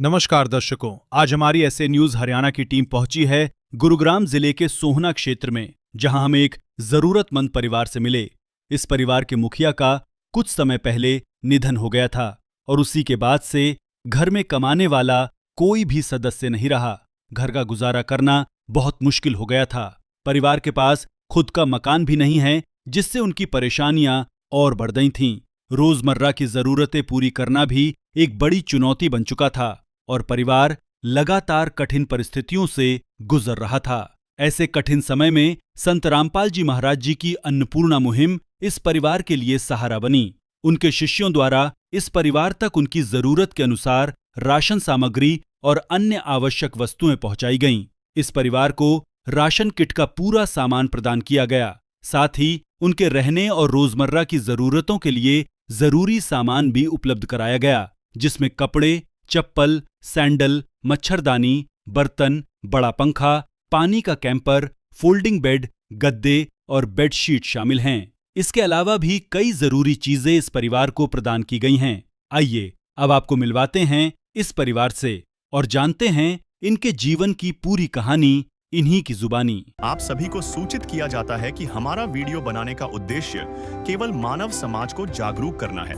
नमस्कार दर्शकों, आज हमारी ऐसे न्यूज हरियाणा की टीम पहुंची है गुरुग्राम जिले के सोहना क्षेत्र में, जहां हम एक जरूरतमंद परिवार से मिले। इस परिवार के मुखिया का कुछ समय पहले निधन हो गया था और उसी के बाद से घर में कमाने वाला कोई भी सदस्य नहीं रहा। घर का गुजारा करना बहुत मुश्किल हो गया था। परिवार के पास खुद का मकान भी नहीं है, जिससे उनकी परेशानियां और बढ़ गई थीं। रोजमर्रा की जरूरतें पूरी करना भी एक बड़ी चुनौती बन चुका था और परिवार लगातार कठिन परिस्थितियों से गुजर रहा था। ऐसे कठिन समय में संत रामपाल जी महाराज जी की अन्नपूर्णा मुहिम इस परिवार के लिए सहारा बनी। उनके शिष्यों द्वारा इस परिवार तक उनकी जरूरत के अनुसार राशन सामग्री और अन्य आवश्यक वस्तुएं पहुंचाई गईं। इस परिवार को राशन किट का पूरा सामान प्रदान किया गया। साथ ही उनके रहने और रोजमर्रा की जरूरतों के लिए जरूरी सामान भी उपलब्ध कराया गया, जिसमें कपड़े, चप्पल, सैंडल, मच्छरदानी, बर्तन, बड़ा पंखा, पानी का कैंपर, फोल्डिंग बेड, गद्दे और बेडशीट शामिल हैं। इसके अलावा भी कई जरूरी चीजें इस परिवार को प्रदान की गई हैं। आइए अब आपको मिलवाते हैं इस परिवार से और जानते हैं इनके जीवन की पूरी कहानी इन्हीं की जुबानी। आप सभी को सूचित किया जाता है कि हमारा वीडियो बनाने का उद्देश्य केवल मानव समाज को जागरूक करना है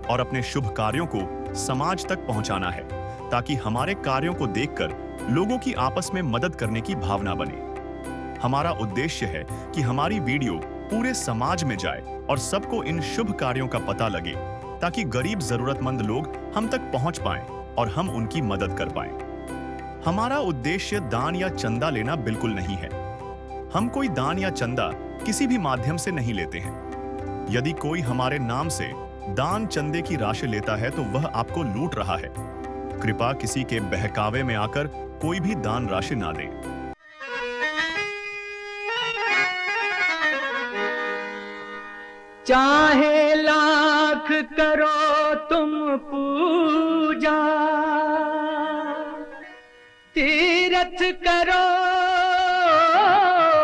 और अपने शुभ कार्यों को समाज तक पहुंचाना है, ताकि हमारे कार्यों को देखकर लोगों की आपस में मदद करने की भावना बने। हमारा उद्देश्य है कि हमारी वीडियो पूरे समाज में जाए और सबको इन शुभ कार्यों का पता लगे, ताकि गरीब जरूरतमंद लोग हम तक पहुंच पाएं और हम उनकी मदद कर पाएं। हमारा उद्देश्य दान या चंदा लेना बिल्कुल नहीं है। हम कोई दान या चंदा किसी भी माध्यम से नहीं लेते हैं। यदि कोई हमारे नाम से दान चंदे की राशि लेता है तो वह आपको लूट रहा है। कृपया किसी के बहकावे में आकर कोई भी दान राशि ना दें। चाहे लाख करो तुम पूजा, तीरथ करो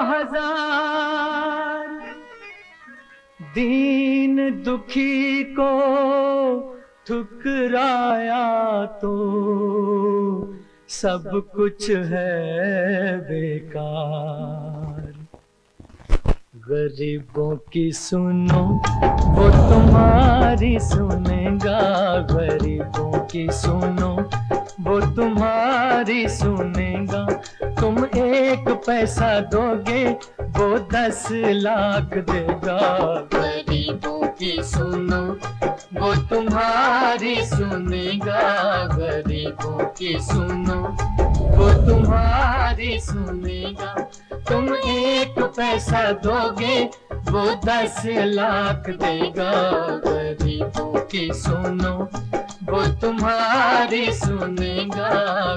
हजार, दीन दुखी को ठुकराया तो सब कुछ है बेकार। गरीबों की सुनो वो तुम्हारी सुनेगा, गरीबों की सुनो वो तुम्हारी सुनेगा। तुम 1 पैसा दोगे वो 10 लाख देगा। गरीबों की सुनो वो तुम्हारी सुनेगा, गरीबों की सुनो वो तुम्हारी सुनेगा। तुम 1 पैसा दोगे वो 10 लाख देगा। गरीबों की सुनो वो तुम्हारी सुनेगा,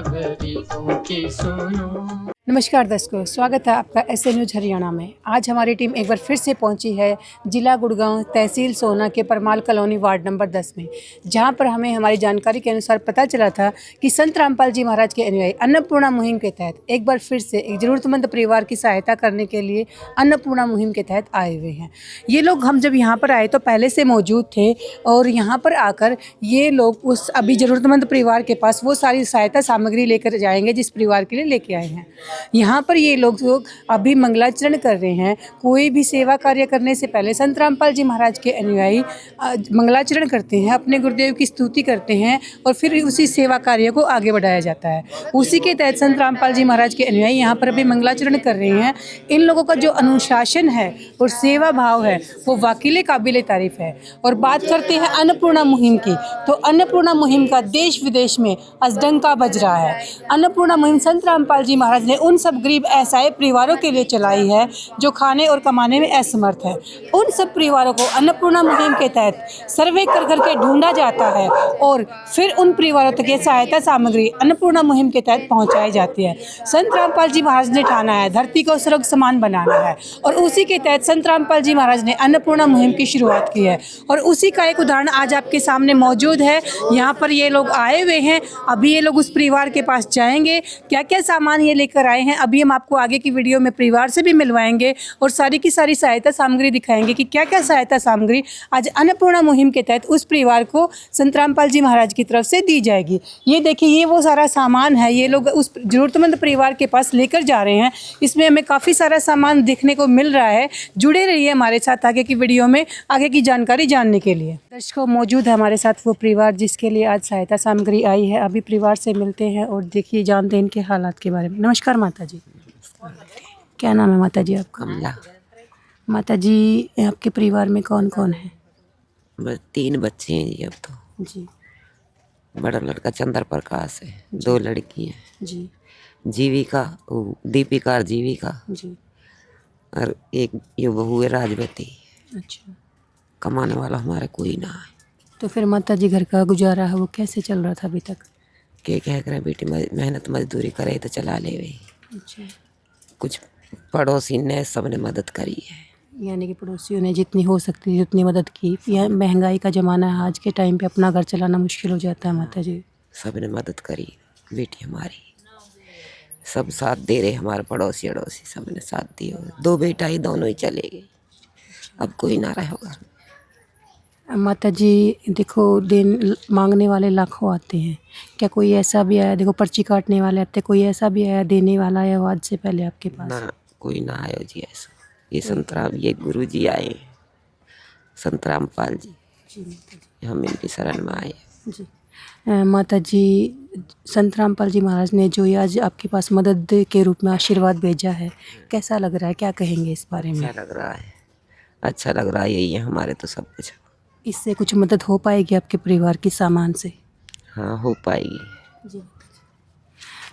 गरीबों की सुनो। नमस्कार दर्शकों, स्वागत है आपका ऐसे न्यूज हरियाणा में। आज हमारी टीम एक बार फिर से पहुंची है जिला गुड़गांव, तहसील सोहना के परमाल कॉलोनी वार्ड नंबर 10 में, जहां पर हमें हमारी जानकारी के अनुसार पता चला था कि संत रामपाल जी महाराज के अनुयायी अन्नपूर्णा मुहिम के तहत एक बार फिर से एक ज़रूरतमंद परिवार की सहायता करने के लिए अन्नपूर्णा मुहिम के तहत आए हुए हैं। ये लोग हम जब यहाँ पर आए तो पहले से मौजूद थे और यहाँ पर आकर ये लोग उस अभी ज़रूरतमंद परिवार के पास वो सारी सहायता सामग्री लेकर जाएंगे जिस परिवार के लिए लेके आए हैं। यहाँ पर ये लोग अभी मंगलाचरण कर रहे हैं। कोई भी सेवा कार्य करने से पहले संत रामपाल जी महाराज के अनुयायी मंगलाचरण करते हैं, अपने गुरुदेव की स्तुति करते हैं और फिर उसी सेवा कार्य को आगे बढ़ाया जाता है। उसी के तहत संत रामपाल जी महाराज के अनुयायी यहाँ पर अभी मंगलाचरण कर रहे हैं। इन लोगों का जो अनुशासन है और सेवा भाव है वो वाकई काबिल तारीफ है। और बात करते हैं अन्नपूर्णा मुहिम की, तो अन्नपूर्णा मुहिम का देश विदेश में अजडंका बज रहा है। अन्नपूर्णा मुहिम संत रामपाल जी महाराज ने उन सब गरीब असहाय परिवारों के लिए चलाई है जो खाने और कमाने में असमर्थ है। उन सब परिवारों को अन्नपूर्णा मुहिम के तहत सर्वे कर करके ढूंढा जाता है और फिर उन परिवारों तक ये सहायता सामग्री अन्नपूर्णा मुहिम के तहत पहुंचाई जाती है। संत रामपाल जी महाराज ने ठाना है धरती को स्वर्ग समान बनाना है और उसी के तहत संत रामपाल जी महाराज ने अन्नपूर्णा मुहिम की शुरुआत की है और उसी का एक उदाहरण आज आपके सामने मौजूद है। यहाँ पर ये लोग आए हुए हैं, अभी ये लोग उस परिवार के पास जाएंगे, क्या क्या सामान ये लेकर आए हैं। अभी हम आपको आगे की वीडियो में परिवार से भी मिलवाएंगे और सारी की सारी सहायता सामग्री दिखाएंगे कि क्या क्या सहायता सामग्री आज अन्नपूर्णा मुहिम के तहत उस परिवार को संत रामपाल जी महाराज की तरफ से दी जाएगी। ये देखिए, ये वो सारा सामान है, ये लोग उस ज़रूरतमंद परिवार के पास लेकर जा रहे हैं। इसमें हमें काफ़ी सारा सामान देखने को मिल रहा है। जुड़े रहिए हमारे साथ आगे की वीडियो में आगे की जानकारी जानने के लिए। दर्शकों, मौजूद है हमारे साथ वो परिवार जिसके लिए आज सहायता सामग्री आई है। अभी परिवार से मिलते हैं और देखिए, जानते हैं इनके हालात के बारे में। नमस्कार माता जी, क्या नाम है माता जी आपका? कमला। माता जी, आपके परिवार में कौन कौन है? बस 3 बच्चे हैं जी अब तो। जी बड़ा लड़का चंद्र प्रकाश है, 2 लड़की हैं, जी जीविका, दीपिका और जीविका, जी। और एक ये बहू है राजवती। अच्छा, कमाने वाला हमारे कोई ना है। तो फिर माता जी घर का गुजारा है वो कैसे चल रहा था अभी तक? के कह करे बेटी मेहनत मजदूरी करे तो चला ले वे। अच्छा, कुछ पड़ोसी ने सबने मदद करी है। यानी कि पड़ोसियों ने जितनी हो सकती थी उतनी मदद की। यह महंगाई का ज़माना है, आज के टाइम पे अपना घर चलाना मुश्किल हो जाता है माता जी। सबने मदद करी, बेटी हमारी सब साथ दे रहे। हमारे पड़ोसी अड़ोसी सबने साथ दिए। 2 बेटा ही दोनों ही चले गए, अब कोई ना रहा होगा। माता जी देखो, दिन मांगने वाले लाखों आते हैं, क्या कोई ऐसा भी आया? देखो, पर्ची काटने वाले आते, कोई ऐसा भी आया देने वाला है आज से पहले आपके पास? ना, कोई ना आयो जी ऐसा। ये संतराम, ये गुरु जी आए, संत रामपाल जी, हम इनकी शरण में आए। जी माता जी, संत रामपाल जी महाराज ने जो ये आज आपके पास मदद के रूप में आशीर्वाद भेजा है, कैसा लग रहा है? क्या कहेंगे इस बारे में? अच्छा लग रहा है, अच्छा लग रहा है। यही है हमारे तो सब कुछ। इससे कुछ मदद हो पाएगी आपके परिवार की सामान से? हाँ, हो पाएगी जी।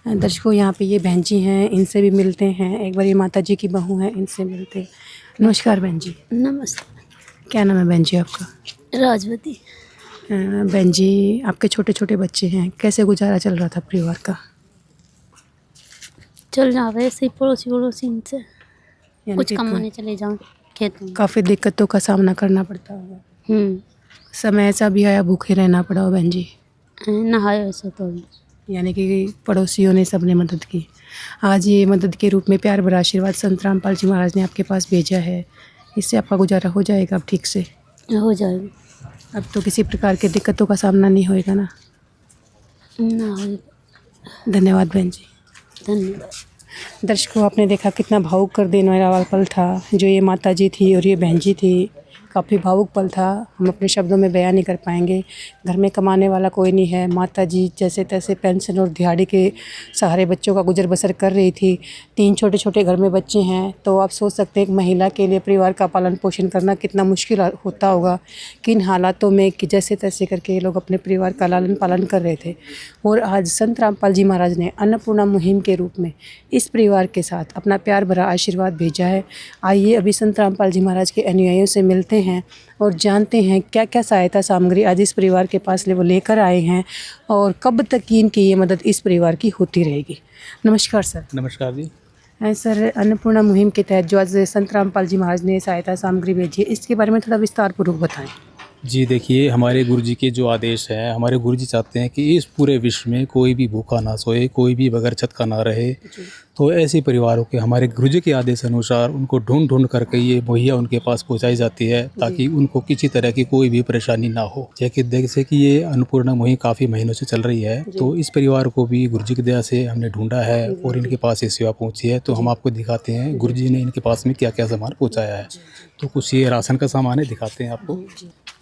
दर्शकों, यहाँ पे ये बहन जी हैं, इनसे भी मिलते हैं। एक बार ये माता जी की बहू हैं, इनसे मिलते हैं। नमस्कार बहन जी। नमस्ते। क्या नाम है बहन जी आपका? राजवती। बहन जी, आपके छोटे छोटे बच्चे हैं, कैसे गुजारा चल रहा था परिवार का? चल जाओ ऐसे ही पड़ोसी इनसे यानी कुछ कि कमाने चले जाओ खेत में। काफ़ी दिक्कतों का सामना करना पड़ता होगा। समय ऐसा भी आया भूखे रहना पड़ा हो बहन जी? नहाए वैसे तो भी। यानी कि पड़ोसियों ने सबने मदद की। आज ये मदद के रूप में प्यार भरा आशीर्वाद संत रामपाल जी महाराज ने आपके पास भेजा है, इससे आपका गुजारा हो जाएगा अब ठीक से? हो जाएगी। अब तो किसी प्रकार की दिक्कतों का सामना नहीं होएगा ना? ना हो। धन्यवाद बहन जी। धन्यवाद। दर्शकों, आपने देखा कितना भावुक कर देने वाला पल था जो ये माता जी थी और ये बहन जी थी। काफ़ी भावुक पल था, हम अपने शब्दों में बयान नहीं कर पाएंगे। घर में कमाने वाला कोई नहीं है। माता जी जैसे तैसे पेंशन और दिहाड़ी के सहारे बच्चों का गुजर बसर कर रही थी। 3 छोटे छोटे घर में बच्चे हैं, तो आप सोच सकते हैं एक महिला के लिए परिवार का पालन पोषण करना कितना मुश्किल होता होगा। किन हालातों में कि जैसे तैसे करके ये लोग अपने परिवार का लालन पालन कर रहे थे। और आज संत रामपाल जी महाराज ने अन्नपूर्णा मुहिम के रूप में इस परिवार के साथ अपना प्यार भरा आशीर्वाद भेजा है। आइए अभी संत रामपाल जी महाराज के अनुयायियों से मिलते हैं और जानते हैं क्या क्या सहायता सामग्री आज इस परिवार के पास वो लेकर आए हैं और कब तक की इनकी ये मदद इस परिवार की होती रहेगी। नमस्कार सर। नमस्कार जी। सर, अन्नपूर्णा मुहिम के तहत जो आज संत रामपाल जी महाराज ने सहायता सामग्री भेजी है, इसके बारे में थोड़ा विस्तार पूर्वक बताएं। जी देखिए, हमारे गुरुजी के जो आदेश हैं, हमारे गुरुजी चाहते हैं कि इस पूरे विश्व में कोई भी भूखा ना सोए, कोई भी बगैर छत का ना रहे। तो ऐसे परिवारों के हमारे गुरुजी के आदेश अनुसार उनको ढूंढ करके ये मुहैया उनके पास पहुंचाई जाती है, ताकि उनको किसी तरह की कोई भी परेशानी ना हो। जैसे कि ये अन्नपूर्णा मुहिम काफ़ी महीनों से चल रही है, तो इस परिवार को भी गुरुजी की दया से हमने ढूंढा है और इनके पास ये सेवा पहुँची है। तो हम आपको दिखाते हैं गुरुजी ने इनके पास में क्या क्या सामान पहुँचाया है। तो कुछ ये राशन का सामान है, दिखाते हैं आपको।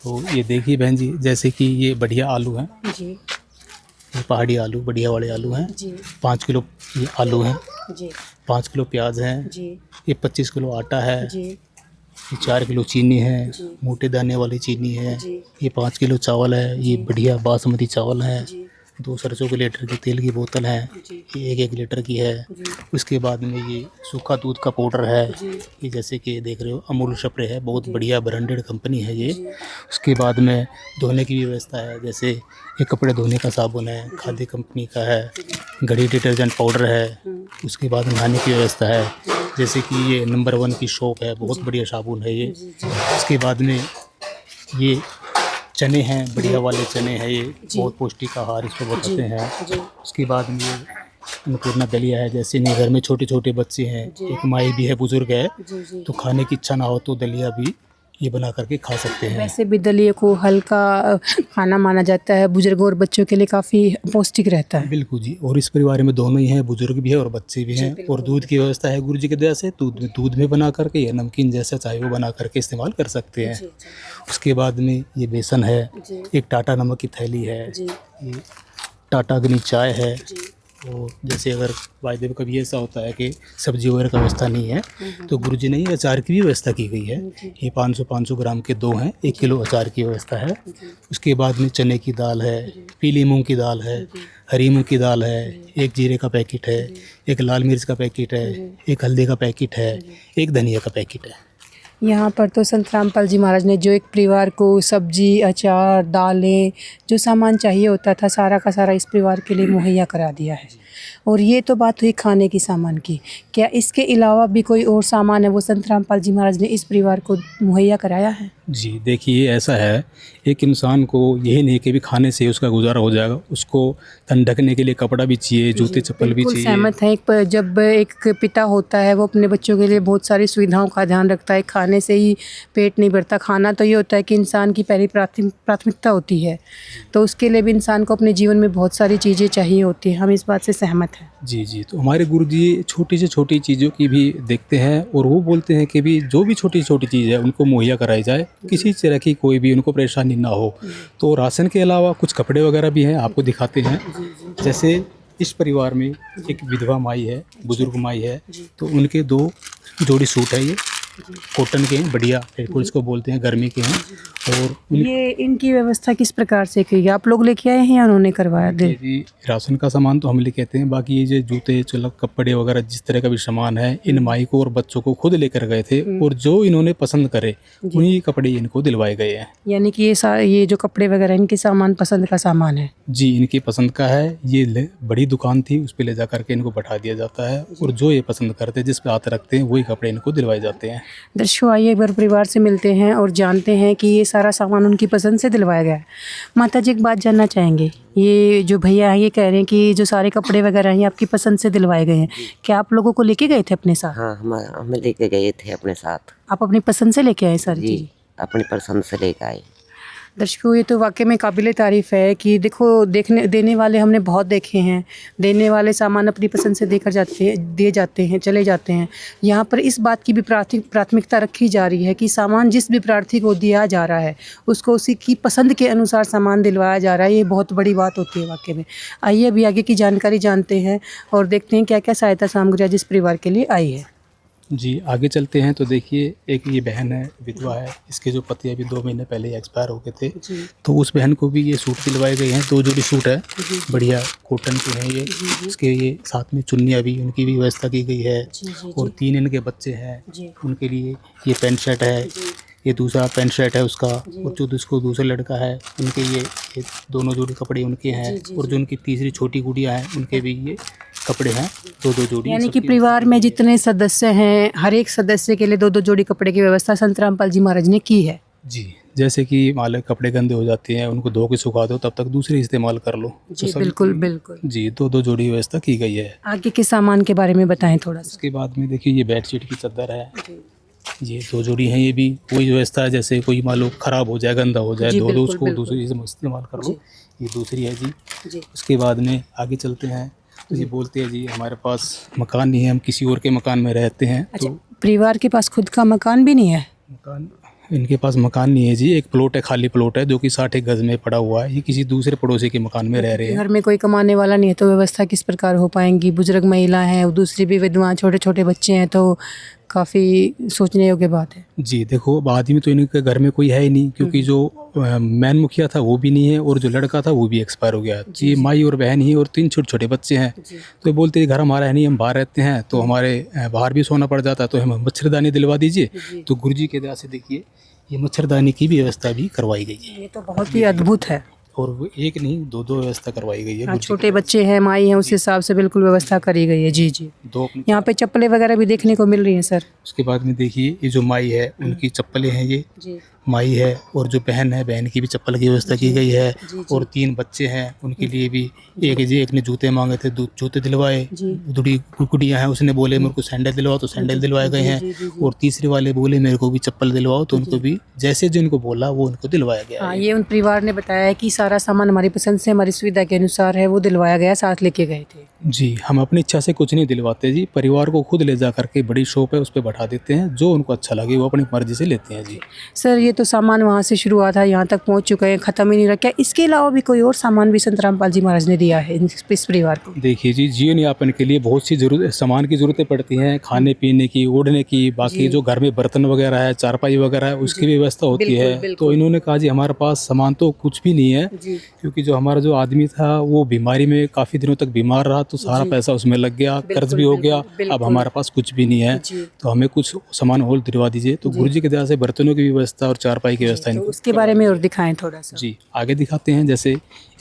तो ये देखिए बहन जी, जैसे कि ये बढ़िया आलू हैं जी, ये पहाड़ी आलू, बढ़िया वाले आलू हैं जी 5 किलो ये आलू हैं जी 5 किलो प्याज हैं जी ये 25 किलो आटा है जी ये 4 किलो चीनी है, जी। मोटे दाने वाली चीनी है, जी। ये 5 किलो चावल है, ये बढ़िया बासमती चावल है, जी 2 सरसों के लीटर की तेल की बोतल है, जी ये 1-1 लीटर की है। जी उसके बाद में ये सूखा दूध का पाउडर है, जी ये जैसे कि देख रहे हो अमूल स्प्रे है, बहुत जी। बढ़िया ब्रांडेड कंपनी है ये। जी। उसके बाद में धोने की भी व्यवस्था है, जैसे ये कपड़े धोने का साबुन है, खादी कंपनी का है, घड़ी डिटर्जेंट पाउडर है। उसके बाद नहाने की व्यवस्था है, जैसे कि ये नंबर 1 की शॉप है, बहुत बढ़िया साबुन है ये। उसके बाद में ये चने हैं, बढ़िया वाले चने हैं, ये बहुत पौष्टिक आहार इसको बताते हैं। जी। उसके बाद में ये अन्नपूर्णा दलिया है। जैसे इन्हें घर में छोटे छोटे बच्चे हैं, एक माई भी है, बुजुर्ग है, तो खाने की इच्छा ना हो तो दलिया भी ये बना करके खा सकते हैं। वैसे भी दलिया को हल्का खाना माना जाता है, बुजुर्गों और बच्चों के लिए काफ़ी पौष्टिक रहता है। बिल्कुल जी। और इस परिवार में दोनों ही हैं, बुजुर्ग भी है और बच्चे भी हैं। और दूध की व्यवस्था है गुरु जी की दया से, दूध में बना करके या नमकीन जैसा चाहे वो बना करके इस्तेमाल कर सकते हैं। उसके बाद में ये बेसन है, एक टाटा नमक की थैली है, ये टाटा अग्नि चाय है। और जैसे अगर वायदे में कभी ऐसा होता है कि सब्जी वगैरह का व्यवस्था नहीं है तो गुरु जी ने ये अचार की भी व्यवस्था की गई है। ये 500 ग्राम के 2 हैं, 1 किलो अचार की व्यवस्था है। उसके बाद में चने की दाल है, पीली मूंग की दाल है, हरी मूंग की दाल है, एक जीरे का पैकेट है, एक लाल मिर्च का पैकेट है, एक हल्दी का पैकेट है, एक धनिया का पैकेट है। यहाँ पर तो संत रामपाल जी महाराज ने जो एक परिवार को सब्जी, अचार, दालें, जो सामान चाहिए होता था सारा का सारा इस परिवार के लिए मुहैया करा दिया है। और ये तो बात हुई खाने की सामान की, क्या इसके अलावा भी कोई और सामान है वो संत रामपाल जी महाराज ने इस परिवार को मुहैया कराया है? जी देखिए, ऐसा है, एक इंसान को यही नहीं कि भी खाने से उसका गुजारा हो जाएगा, उसको तन ढकने के लिए कपड़ा भी चाहिए, जूते चप्पल भी चाहिए। सहमत है। जब एक पिता होता है वो अपने बच्चों के लिए बहुत सारी सुविधाओं का ध्यान रखता है। खाने से ही पेट नहीं भरता, खाना तो ये होता है कि इंसान की पहली प्राथमिकता होती है, तो उसके लिए भी इंसान को अपने जीवन में बहुत सारी चीज़ें चाहिए होती हैं। हम इस बात से सहमत हैं। जी जी। तो हमारे गुरु जी छोटी से छोटी चीज़ों की भी देखते हैं और वो बोलते हैं कि भी जो भी छोटी छोटी चीज़ है उनको मुहैया कराई जाए, किसी तरह की कोई भी उनको परेशानी ना हो। तो राशन के अलावा कुछ कपड़े वगैरह भी हैं, आपको दिखाते हैं। जैसे इस परिवार में एक विधवा माई है, बुजुर्ग माई है, तो उनके 2 जोड़ी सूट है, ये कॉटन के हैं, बढ़िया, बिल्कुल इसको बोलते हैं, गर्मी के हैं। और ये इनकी व्यवस्था किस प्रकार से की? आप लोग लेके आए हैं या उन्होंने करवाया? जी, राशन का सामान तो हम लेके आते हैं, बाकी ये जो जूते चलक कपड़े वगैरह जिस तरह का भी सामान है, इन माई को और बच्चों को खुद लेकर गए थे और जो इन्होंने पसंद करे उन्हीं कपड़े इनको दिलवाए गए हैं। यानी कि ये जो कपड़े वगैरह इनके सामान पसंद का सामान है? जी, इनकी पसंद का है। ये बड़ी दुकान थी, उस पर ले जा करके इनको बैठा दिया जाता है और जो ये पसंद करते हैं, जिस पे हाथ रखते हैं, वही कपड़े इनको दिलवाए जाते हैं। दर्शकों, आइए एक बार परिवार से मिलते हैं और जानते हैं कि ये सारा सामान उनकी पसंद से दिलवाया गया है। माता जी, एक बात जानना चाहेंगे, ये जो भैया हैं ये कह रहे हैं कि जो सारे कपड़े वगैरह हैं आपकी पसंद से दिलवाए गए हैं, क्या आप लोगों को लेके गए थे अपने साथ? हाँ, हम लेके गए थे अपने साथ। आप अपनी पसंद से लेके आए सारी चीज़? अपनी पसंद से लेके आए। दर्शकों, ये तो वाकई में काबिल तारीफ़ है कि देखो, देने वाले हमने बहुत देखे हैं। देने वाले सामान अपनी पसंद से दिए जाते हैं, चले जाते हैं। यहाँ पर इस बात की भी प्राथमिकता रखी जा रही है कि सामान जिस भी प्रार्थी को दिया जा रहा है उसको उसी की पसंद के अनुसार सामान दिलवाया जा रहा है। ये बहुत बड़ी बात होती है वाकई में। आइए अभी आगे की जानकारी जानते हैं और देखते हैं क्या क्या सहायता सामग्री जिस परिवार के लिए आई है। जी, आगे चलते हैं तो देखिए, एक ये बहन है, विधवा है, इसके जो पति अभी 2 महीने पहले एक्सपायर हो गए थे, तो उस बहन को भी ये सूट दिलवाए गए हैं। 2 जोड़ी सूट है, बढ़िया कॉटन के हैं ये। इसके ये साथ में चुन्नियाँ भी, उनकी भी व्यवस्था की गई है। और 3 इनके बच्चे हैं, उनके लिए ये पैंट शर्ट है, ये दूसरा पैंट शर्ट है उसका, और जो उसको दूसरा लड़का है उनके ये दोनों जोड़ी कपड़े उनके हैं। और जो उनकी तीसरी छोटी गुड़िया है उनके भी ये कपड़े हैं, 2-2 जोड़ी। यानी कि परिवार में जितने सदस्य हैं हर एक सदस्य के लिए 2-2 जोड़ी कपड़े की व्यवस्था संत रामपाल जी महाराज ने की है। जी, जैसे कि मान लो कपड़े गंदे हो जाते हैं, उनको धो के सुखा दो, तब तक दूसरे इस्तेमाल कर लो। जी, बिल्कुल बिल्कुल। जी, 2-2 जोड़ी व्यवस्था की गई है। आगे के सामान के बारे में बताएं थोड़ा सा। उसके बाद में देखिए, ये बेडशीट की चादर है, ये 2 जोड़ी हैं। ये भी वही व्यवस्था है, जैसे कोई मान लो खराब हो जाए, गंदा हो जाए, धो दो उसको, दूसरी से इस्तेमाल कर लो। ये दूसरी है जी। उसके बाद में आगे चलते हैं तो ये बोलते हैं जी, हमारे पास मकान नहीं है, हम किसी और के मकान में रहते हैं। अच्छा, तो परिवार के पास खुद का मकान भी नहीं है? मकान, इनके पास मकान नहीं है जी। एक प्लॉट है, खाली प्लॉट है, जो कि 60 गज में पड़ा हुआ है। ये किसी दूसरे पड़ोसी के मकान में रह रहे हैं। घर में कोई कमाने वाला नहीं है तो व्यवस्था किस प्रकार हो पाएंगी? बुजुर्ग महिला है, दूसरी भी विधवा, छोटे छोटे बच्चे हैं, तो काफ़ी सोचने योग्य बात है। जी देखो, अब आदमी तो इनके घर में कोई है ही नहीं, क्योंकि जो मैन मुखिया था वो भी नहीं है और जो लड़का था वो भी एक्सपायर हो गया। ये माई और बहन ही और 3 छोटे छोटे बच्चे हैं। तो बोलते घर हमारा है नहीं, हम बाहर रहते हैं, तो हमारे बाहर भी सोना पड़ जाता, तो हमें मच्छरदानी दिलवा दीजिए। तो गुरुजी के दया से देखिए, ये मच्छरदानी की भी व्यवस्था भी करवाई गई है। ये तो बहुत ही अद्भुत है। और वो एक नहीं, 2-2 व्यवस्था करवाई गई है। छोटे बच्चे हैं, माई हैं, उस हिसाब से बिल्कुल व्यवस्था करी गई है। जी जी। 2 यहाँ पे चप्पलें वगैरह भी देखने को मिल रही हैं सर। उसके बाद में देखिए, ये जो माई है उनकी चप्पलें हैं ये, माई है और जो बहन है, बहन की भी चप्पल की व्यवस्था की गई है। और 3 बच्चे हैं, उनके लिए भी एक ने जूते मांगे थे, जूते दिलवाए। थोड़ी गुड़ियाँ हैं, उसने बोले मेरे को सैंडल दिलवाओ तो सैंडल दिलवाए गए हैं। और तीसरे वाले बोले मेरे को भी चप्पल दिलवाओ, तो उनको भी जैसे जिनको बोला वो उनको दिलवाया गया हाँ, है। ये उन परिवार ने बताया है कि सारा सामान हमारी पसंद से, हमारी सुविधा के अनुसार है, वो दिलवाया गया, साथ लेके गए थे। जी, हम अपनी इच्छा से कुछ नहीं दिलवाते जी, परिवार को खुद ले जा करके बड़ी शॉप है उस पर बैठा देते हैं, जो उनको अच्छा लगे वो अपनी मर्जी से लेते हैं जी। सर, ये तो सामान वहाँ से शुरू हुआ था, यहाँ तक पहुँच चुका है, ख़त्म ही नहीं रहा। क्या इसके अलावा भी कोई और सामान भी संत रामपाल जी महाराज ने दिया है इस परिवार को? देखिए जी, जीवन यापन के लिए बहुत सी सामान की ज़रूरतें पड़ती हैं, खाने पीने की, ओढ़ने की, बाकी जो घर में बर्तन वगैरह है, चारपाई वगैरह है, उसकी भी व्यवस्था होती है। तो इन्होंने कहा जी हमारे पास सामान तो कुछ भी नहीं है, क्योंकि जो हमारा जो आदमी था वो बीमारी में काफ़ी दिनों तक बीमार रहा, तो सारा पैसा उसमें लग गया, कर्ज भी हो गया। अब हमारे पास कुछ भी नहीं है, तो हमें कुछ सामान और दिलवा दीजिए। तो गुरु जी की दया से बर्तनों की व्यवस्था और चारपाई की व्यवस्था तो उसके बारे में और दिखाएं थोड़ा सा। जी, आगे दिखाते हैं। जैसे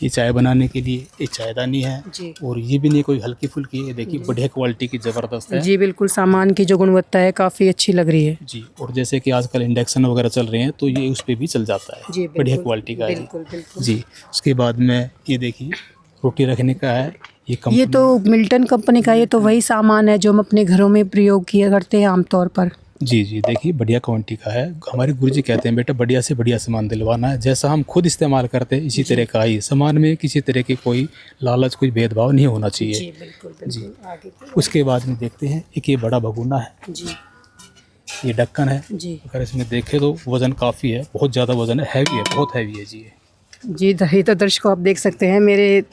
ये चाय बनाने के लिए ये चायदानी है, और ये भी नहीं कोई हल्की फुल्की है, देखिए बढ़िया क्वालिटी की, ज़बरदस्त है जी। बिल्कुल, सामान की जो गुणवत्ता है काफ़ी अच्छी लग रही है जी। और जैसे कि आजकल इंडक्शन वगैरह चल रहे हैं, तो ये उस पर भी चल जाता है जी, बढ़िया क्वालिटी का है बिल्कुल बिल्कुल जी। उसके बाद में ये देखिए रोटी रखने का है, ये तो मिल्टन कंपनी का, ये तो वही सामान है जो हम अपने घरों में प्रयोग किया करते हैं आमतौर पर। जी जी, देखिए बढ़िया क्वालिटी का है। हमारे गुरुजी कहते हैं बेटा बढ़िया से बढ़िया सामान दिलवाना है, जैसा हम खुद इस्तेमाल करते हैं इसी तरह का ही सामान में, किसी तरह की कोई लालच, कोई भेदभाव नहीं होना चाहिए जी बिल्कुल जी। बिल्कुल। आगे उसके बाद में देखते हैं एक ये बड़ा भगोना है जी ये ढक्कन है। जी अगर इसमें देखें तो वज़न काफ़ी है, बहुत ज़्यादा वज़न है, हैवी है, बहुत हैवी है जी। जी। ये तो दर्शकों आप देख सकते हैं,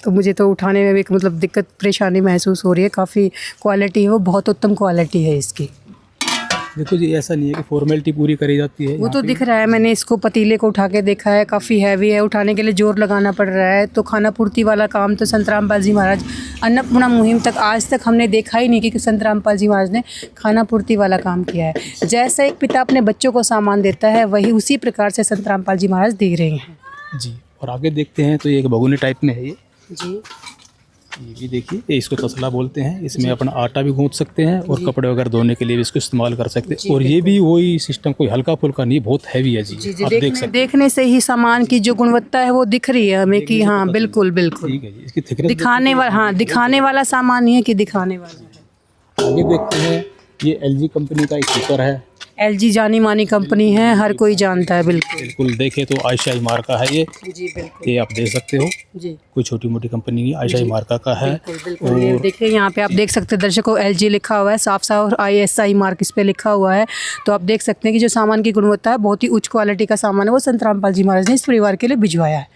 मुझे तो उठाने में भी एक मतलब दिक्कत परेशानी महसूस हो रही है। काफ़ी क्वालिटी है वो, बहुत उत्तम क्वालिटी है इसकी। देखो जी, ऐसा नहीं है कि फॉर्मेलिटी पूरी करी जाती है, वो तो दिख रहा है, मैंने इसको पतीले को उठा के देखा है, काफ़ी हैवी है, उठाने के लिए जोर लगाना पड़ रहा है। तो खाना पूर्ति वाला काम तो संत रामपाल जी महाराज अन्नपूर्णा मुहिम तक आज तक हमने देखा ही नहीं कि संत रामपाल जी महाराज ने खाना पूर्ति वाला काम किया है। जैसा एक पिता अपने बच्चों को सामान देता है, वही उसी प्रकार से संत रामपाल जी महाराज दे रहे हैं जी। और आगे देखते हैं तो ये एक भगोने टाइप में है ये जी। ये भी देखिए, ये इसको तसला बोलते हैं। इसमें अपना आटा भी गूंथ सकते हैं और कपड़े वगैरह धोने के लिए भी इसको इस्तेमाल कर सकते हैं। और ये भी वही सिस्टम, कोई हल्का फुल्का नहीं, बहुत हैवी है जी। आप देख सकते हैं, देखने से ही सामान की जो गुणवत्ता है वो दिख रही है हमें कि हाँ बिल्कुल बिल्कुल ठीक है जी। इसकी थिकनेस दिखाने वाला सामान नहीं है कि दिखाने वाला है। आगे देखते हैं, ये LG कंपनी का एक कुकर है। LG जानी मानी कंपनी है, हर कोई जानता है। बिल्कुल बिल्कुल, देखे तो आयशाई मार्का है ये। जी बिल्कुल। ये आप देख सकते हो, जी कोई छोटी मोटी कंपनी नहीं, आयशाई मार्का का है। बिल्कुल। ये देखिए, यहाँ पे आप देख सकते हैं दर्शकों, LG लिखा हुआ है साफ साफ, और ISI मार्क इस पे लिखा हुआ है। तो आप देख सकते हैं कि जो सामान की गुणवत्ता है, बहुत ही उच्च क्वालिटी का सामान है, वो संत रामपाल जी महाराज ने इस परिवार के लिए भिजवाया है।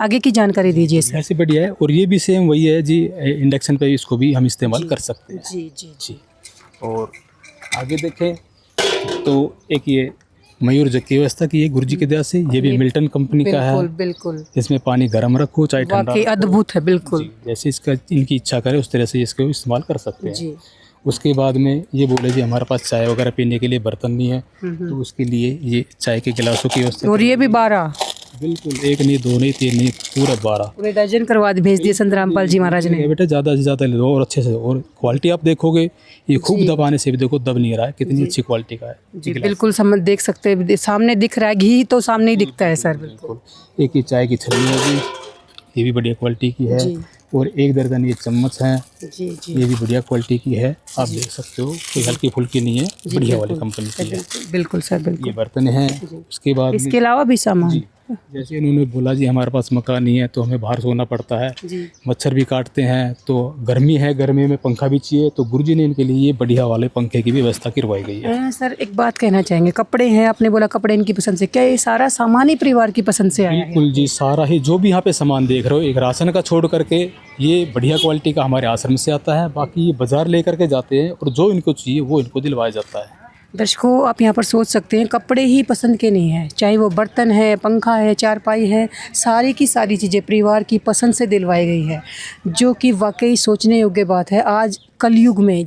आगे की जानकारी दीजिए सर। ऐसे बढ़िया है। और ये भी सेम वही है जी, इंडक्शन पे इसको भी हम इस्तेमाल कर सकते हैं जी जी जी। और आगे देखें तो एक ये मयूर जग की व्यवस्था की है गुरुजी की दया से, ये भी मिल्टन कंपनी का है। बिल्कुल बिल्कुल, इसमें पानी गर्म रखो चाहे ठंडा वाकई अद्भुत है। बिल्कुल जी, जैसे इसका इनकी इच्छा करे उस तरह से इसको इस्तेमाल कर सकते हैं जी। उसके बाद में ये बोले जी हमारे पास चाय वगैरह पीने के लिए बर्तन नहीं है, तो उसके लिए ये चाय के गिलासों की व्यवस्था। और ये भी 12, बिल्कुल, 1 नहीं 2 नहीं 3 नहीं, पूरा 12 पूरे दर्जन करवा भेज दिए संत रामपाल जी महाराज ने। बेटा ज़्यादा से ज़्यादा ले लो और अच्छे से। और क्वालिटी आप देखोगे, ये खूब दबाने से भी देखो दब नहीं रहा है, कितनी अच्छी क्वालिटी का है जी। बिल्कुल समझ देख सकते हैं, सामने दिख रहा है, घी तो सामने ही दिखता है सर। बिल्कुल। एक ये चाय की छलनी है जी, ये भी बढ़िया क्वालिटी की है। और 1 दर्जन ये चम्मच है जी जी। ये भी बढ़िया क्वालिटी की है, आप देख सकते हो, कोई हल्की फुल्की नहीं है, बढ़िया वाली कंपनी की है। बिल्कुल सर बिल्कुल। ये बर्तन है। उसके बाद इसके अलावा भी सामान, जैसे इन्होंने बोला जी हमारे पास मकान नहीं है तो हमें बाहर सोना पड़ता है, मच्छर भी काटते हैं, तो गर्मी है, गर्मी में पंखा भी चाहिए, तो गुरुजी ने इनके लिए ये बढ़िया वाले पंखे की भी व्यवस्था करवाई गई है। सर एक बात कहना चाहेंगे, कपड़े हैं, आपने बोला कपड़े इनकी पसंद से, क्या ये सारा सामान ही परिवार की पसंद से आया है? बिल्कुल जी, सारा ही जो भी यहाँ पे सामान देख रहे हो, एक राशन का छोड़ करके ये बढ़िया क्वालिटी का हमारे आश्रम से आता है, बाकी ये बाजार लेकर के जाते हैं और जो इनको चाहिए वो इनको दिलवाया जाता है। दर्शकों आप यहाँ पर सोच सकते हैं, कपड़े ही पसंद के नहीं हैं, चाहे वो बर्तन है, पंखा है, चारपाई है, सारी की सारी चीज़ें परिवार की पसंद से दिलवाई गई है, जो कि वाकई सोचने योग्य बात है। आज कलयुग में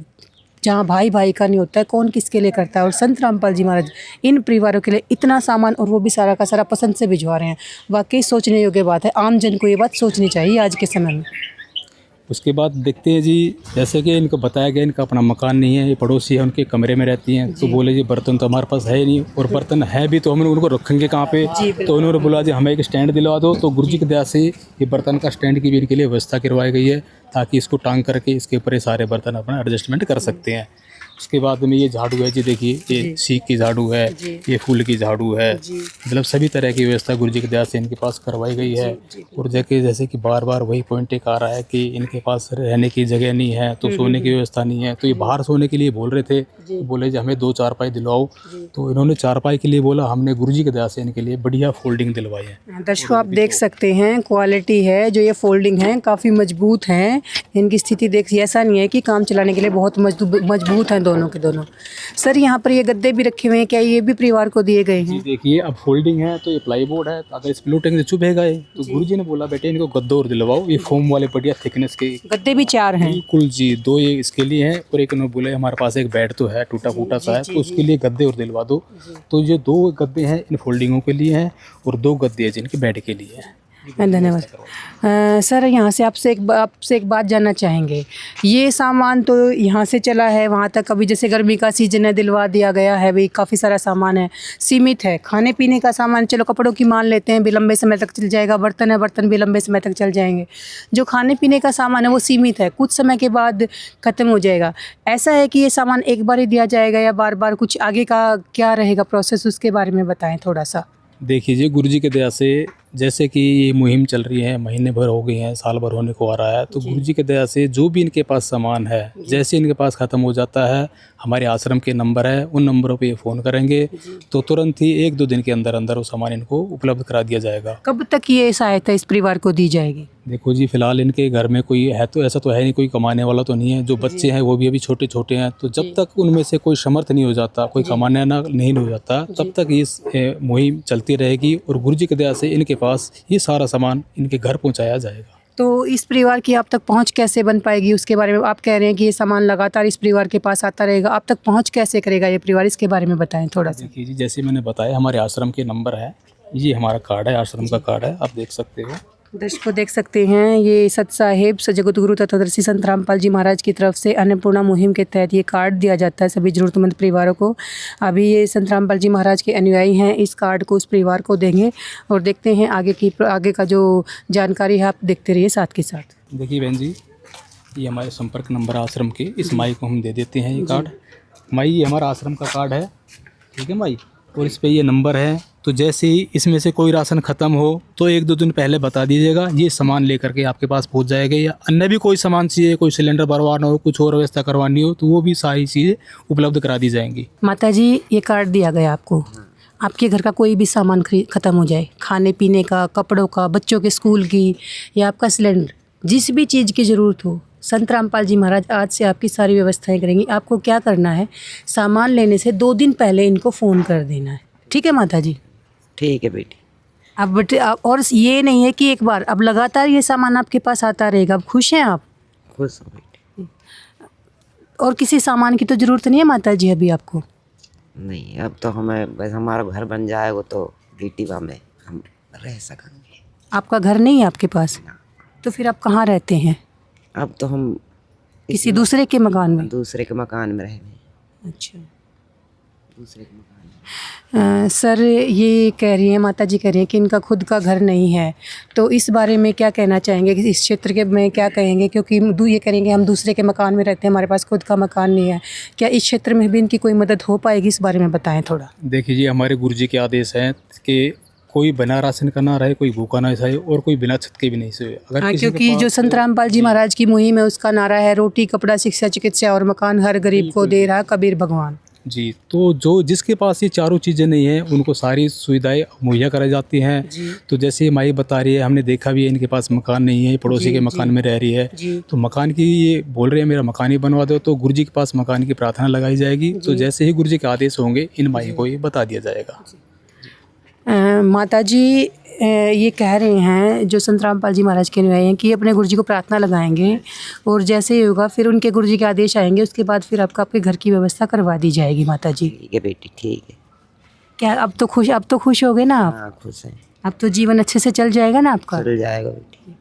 जहाँ भाई भाई का नहीं होता है, कौन किसके लिए करता है, और संत रामपाल जी महाराज इन परिवारों के लिए इतना सामान और वो भी सारा का सारा पसंद से भिजवा रहे हैं, वाकई सोचने योग्य बात है। आम जन को ये बात सोचनी चाहिए आज के समय में। उसके बाद देखते हैं जी, जैसे कि इनको बताया गया इनका अपना मकान नहीं है, ये पड़ोसी है उनके कमरे में रहती हैं। तो बोले जी बर्तन तो हमारे पास है ही नहीं, और बर्तन है भी तो हम उनको रखेंगे कहाँ पे। तो उन्होंने बोला जी हमें एक स्टैंड दिलवा दो। तो गुरुजी की दया से ये बर्तन का स्टैंड की भी इनके लिए व्यवस्था करवाई गई है, ताकि इसको टांग करके इसके ऊपर ये सारे बर्तन अपना एडजस्टमेंट कर सकते हैं। उसके बाद में ये झाड़ू है जी, देखिए ये सीख की झाड़ू है, ये फूल की झाड़ू है, मतलब सभी तरह की व्यवस्था गुरुजी की दया से इनके पास करवाई गई है। और जैसे कि बार बार वही पॉइंट एक आ रहा है कि इनके पास रहने की जगह नहीं है, तो सोने की व्यवस्था नहीं है। तो ये बाहर सोने के लिए बोल रहे थे, तो बोले जी हमें 2 चारपाई दिलवाओ। तो इन्होंने चारपाई के लिए बोला, हमने गुरुजी की दया से इनके लिए बढ़िया फोल्डिंग दिलवाई है। दर्शकों आप देख सकते हैं क्वालिटी है जो ये फोल्डिंग है, काफ़ी मजबूत हैं। इनकी स्थिति देखिए, ऐसा नहीं है कि काम चलाने के लिए बहुत मजबूत हैं दोनों के दोनों। सर यहाँ पर ये गद्दे भी रखे हुए हैं, क्या ये भी परिवार को दिए गए हैं? देखिए अब फोल्डिंग है तो ये प्लाई बोर्ड है, तो अगर इस प्लूटेंगे तो चुभेगा ये। तो गुरुजी ने बोला बेटे इनको गद्दे और दिलवाओ, ये फोम वाले बढ़िया थिकनेस के गद्दे भी 4 हैं। बिल्कुल जी, 2 ये इसके लिए हैं, और एक उन्होंने बोले हमारे पास एक बेड तो है टूटा फूटा सा है, तो उसके लिए गद्दे और दिलवा दो। तो ये 2 गद्दे हैं इन फोल्डिंगों के लिए हैं, और 2 गद्दे हैं जिनके बेड के लिए हैं। धन्यवाद। सर यहाँ से आपसे एक बात जानना चाहेंगे, ये सामान तो यहाँ से चला है वहाँ तक, अभी जैसे गर्मी का सीजन है दिलवा दिया गया है, भाई काफ़ी सारा सामान है, सीमित है। खाने पीने का सामान चलो कपड़ों की मान लेते हैं, भी लंबे समय तक चल जाएगा, बर्तन है बर्तन भी लंबे समय तक चल जाएंगे। जो खाने पीने का सामान है वो सीमित है, कुछ समय के बाद ख़त्म हो जाएगा। ऐसा है कि ये सामान एक बार ही दिया जाएगा या बार बार, कुछ आगे का क्या रहेगा प्रोसेस, उसके बारे में बताएँ थोड़ा सा। देखिए जी, गुरुजी की दया से जैसे कि ये मुहिम चल रही है, महीने भर हो गए हैं, साल भर होने को आ रहा है, तो गुरुजी की दया से जो भी इनके पास सामान है, जैसे इनके पास ख़त्म हो जाता है, हमारे आश्रम के नंबर है, उन नंबरों पे ये फ़ोन करेंगे तो तुरंत ही 1-2 दिन के अंदर अंदर वो सामान इनको उपलब्ध करा दिया जाएगा। कब तक ये सहायता इस परिवार को दी जाएगी? देखो जी, फिलहाल इनके घर में कोई है तो ऐसा तो है नहीं, कोई कमाने वाला तो नहीं है। जो बच्चे हैं वो भी अभी छोटे छोटे हैं, तो जब तक उनमें से कोई समर्थ नहीं हो जाता, कोई कमाने ना नहीं हो जाता, तब तक ये मुहिम चलती रहेगी, और गुरुजी की दया से इनके पास ये सारा सामान इनके घर पहुंचाया जाएगा। तो इस परिवार की आप तक पहुंच कैसे बन पाएगी, उसके बारे में आप कह रहे हैं कि ये सामान लगातार इस परिवार के पास आता रहेगा, आप तक पहुंच कैसे करेगा ये परिवार, इसके बारे में बताएं थोड़ा सा। देखिए जी, जैसे मैंने बताया हमारे आश्रम के नंबर है, ये हमारा कार्ड है, आश्रम का कार्ड है, आप देख सकते हो। दर्शकों देख सकते हैं, ये सत साहिब जगत गुरु तत्वदर्शी संत रामपाल जी महाराज की तरफ से अन्नपूर्णा मुहिम के तहत ये कार्ड दिया जाता है सभी ज़रूरतमंद परिवारों को। अभी ये संत रामपाल जी महाराज के अनुयायी हैं, इस कार्ड को उस परिवार को देंगे, और देखते हैं आगे का जो जानकारी है, आप देखते रहिए साथ के साथ। देखिए बहन जी, ये हमारे संपर्क नंबर आश्रम के, इस माई को हम दे देते हैं ये कार्ड। माई, ये हमारा आश्रम का कार्ड है, ठीक है माई, और इस पे ये नंबर है। तो जैसे ही इसमें से कोई राशन ख़त्म हो तो 1-2 दिन पहले बता दीजिएगा, ये सामान लेकर के आपके पास पहुंच जाएगा। या अन्य भी कोई सामान चाहिए, कोई सिलेंडर भरवाना हो, कुछ और व्यवस्था करवानी हो, तो वो भी सारी चीज़ें उपलब्ध करा दी जाएंगी। माता जी, ये कार्ड दिया गया आपको, आपके घर का कोई भी सामान ख़त्म हो जाए, खाने पीने का, कपड़ों का, बच्चों के स्कूल की, या आपका सिलेंडर, जिस भी चीज़ की ज़रूरत हो, संत रामपाल जी महाराज आज से आपकी सारी व्यवस्थाएं करेंगी। आपको क्या करना है, सामान लेने से 2 दिन पहले इनको फ़ोन कर देना है, ठीक है माता जी? ठीक है बेटी। अब बेटे और ये नहीं है कि एक बार, अब लगातार ये सामान आपके पास आता रहेगा। अब खुश हैं आप? खुश हो बेटी। और किसी सामान की तो ज़रूरत नहीं है माता जी अभी आपको? नहीं, अब तो हमें बस हमारा घर बन जाएगा तो बेटीवा में हम रह सकेंगे। आपका घर नहीं है आपके पास? तो फिर आप कहाँ रहते हैं? अब तो हम किसी दूसरे के मकान में? दूसरे के मकान में रहेंगे। अच्छा। दूसरे के मकान में। सर ये कह रही हैं, माता जी कह रही हैं कि इनका खुद का घर नहीं है, तो इस बारे में क्या कहना चाहेंगे, कि इस क्षेत्र के में क्या कहेंगे? क्योंकि ये करेंगे हम दूसरे के मकान में रहते हैं, हमारे पास खुद का मकान नहीं है, क्या इस क्षेत्र में भी इनकी कोई मदद हो पाएगी, इस बारे में बताएं थोड़ा। देखिए जी, हमारे गुरुजी के आदेश हैं कि कोई बिना राशन का ना रहे, कोई भूखा ना सोए, और कोई बिना छत के भी नहीं सोए। अगर क्योंकि जो संत रामपाल जी महाराज की मुहिम है उसका नारा है, रोटी कपड़ा शिक्षा चिकित्सा और मकान हर गरीब को दे रहा कबीर भगवान जी। तो जो जिसके पास ये चारों चीज़ें नहीं हैं, उनको सारी सुविधाएं मुहैया कराई जाती हैं। तो जैसे माई बता रही है, हमने देखा भी है, इनके पास मकान नहीं है, पड़ोसी के मकान में रह रही है, तो मकान की ये बोल रहे हैं मेरा मकान ही बनवा दो, तो गुरुजी के पास मकान की प्रार्थना लगाई जाएगी। तो जैसे ही गुरुजी के आदेश होंगे, इन माई को ये बता दिया जाएगा। माता जी ये कह रहे हैं जो संत रामपाल जी महाराज के अनुयायी हैं कि अपने गुरुजी को प्रार्थना लगाएंगे, और जैसे ही होगा फिर उनके गुरुजी के आदेश आएंगे, उसके बाद फिर आपके घर की व्यवस्था करवा दी जाएगी। माता जी ठीक है बेटी, ठीक है। क्या अब तो खुश हो गए ना आप? हाँ, खुश हैं। अब तो जीवन अच्छे से चल जाएगा ना आपका? चल जाएगा बेटी।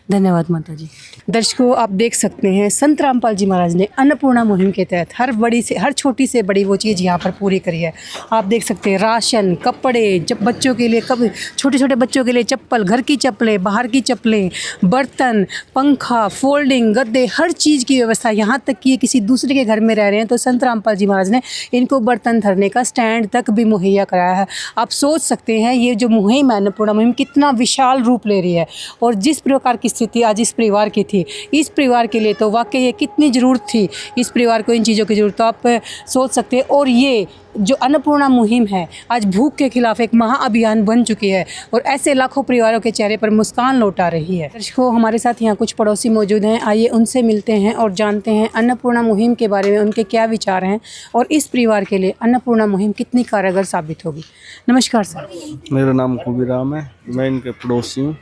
धन्यवाद माता जी। दर्शकों, आप देख सकते हैं संत रामपाल जी महाराज ने अन्नपूर्णा मुहिम के तहत हर छोटी से बड़ी वो चीज़ यहाँ पर पूरी करी है। आप देख सकते हैं राशन, कपड़े, जब बच्चों के लिए छोटे छोटे बच्चों के लिए चप्पल, घर की चप्पलें, बाहर की चप्पलें, बर्तन, पंखा, फोल्डिंग, गद्दे, हर चीज़ की व्यवस्था। यहाँ तक कि किसी दूसरे के घर में रह रहे हैं तो संत रामपाल जी महाराज ने इनको बर्तन धरने का स्टैंड तक भी मुहैया कराया है। आप सोच सकते हैं ये जो मुहिम है, अन्नपूर्णा मुहिम, कितना विशाल रूप ले रही है। और जिस प्रकार की स्थिति आज इस परिवार की थी, इस परिवार के लिए तो वाकई ये कितनी ज़रूरत थी इस परिवार को इन चीज़ों की ज़रूरत, तो आप सोच सकते हैं। और ये जो अन्नपूर्णा मुहिम है आज भूख के खिलाफ एक महाअभियान बन चुकी है और ऐसे लाखों परिवारों के चेहरे पर मुस्कान लौटा रही है। दर्शकों, हमारे साथ यहाँ कुछ पड़ोसी मौजूद हैं, आइए उनसे मिलते हैं और जानते हैं अन्नपूर्णा मुहिम के बारे में, उनके क्या विचार हैं और इस परिवार के लिए अन्नपूर्णा मुहिम कितनी कारगर साबित होगी। नमस्कार सर। मेरा नाम कुबीराम है, मैं इनके पड़ोसी हूँ।